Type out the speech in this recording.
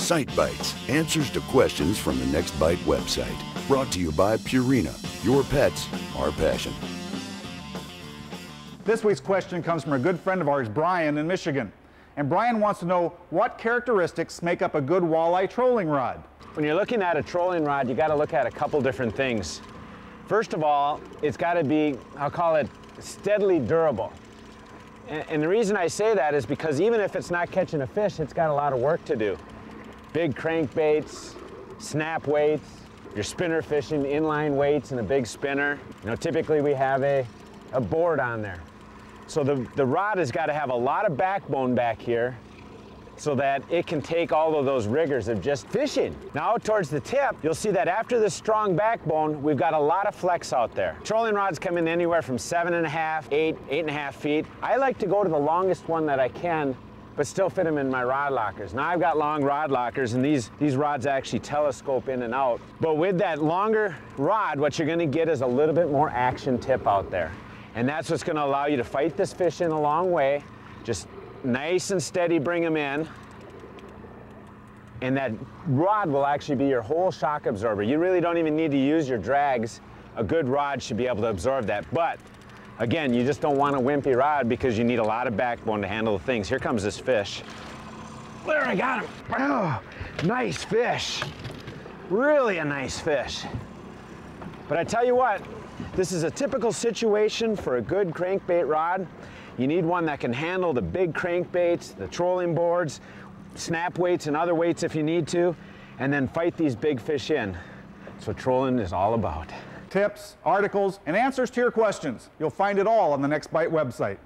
Sight Bites, answers to questions from the Next Bite website. Brought to you by Purina. Your pets, our passion. This week's question comes from a good friend of ours, Brian in Michigan. And Brian wants to know what characteristics make up a good walleye trolling rod. When you're looking at a trolling rod, you got to look at a couple different things. First of all, it's got to be, I'll call it, steadily durable. And the reason I say that is because even if it's not catching a fish, it's got a lot of work to do. Big crankbaits, snap weights, your spinner fishing, inline weights and a big spinner. You know, typically we have a board on there. So the rod has got to have a lot of backbone back here so that it can take all of those rigors of just fishing. Now towards the tip, you'll see that after this strong backbone, we've got a lot of flex out there. Trolling rods come in anywhere from 7.5, 8, 8.5 feet. I like to go to the longest one that I can, but still fit them in my rod lockers. Now I've got long rod lockers and these rods actually telescope in and out. But with that longer rod, what you're gonna get is a little bit more action tip out there. And that's what's gonna allow you to fight this fish in a long way, just nice and steady bring them in. And that rod will actually be your whole shock absorber. You really don't even need to use your drags. A good rod should be able to absorb that. But again, you just don't want a wimpy rod because you need a lot of backbone to handle the things. Here comes this fish. There, I got him. Oh, nice fish. Really a nice fish. But I tell you what, this is a typical situation for a good crankbait rod. You need one that can handle the big crankbaits, the trolling boards, snap weights and other weights if you need to, and then fight these big fish in. That's what trolling is all about. Tips, articles, and answers to your questions. You'll find it all on the Next Bite website.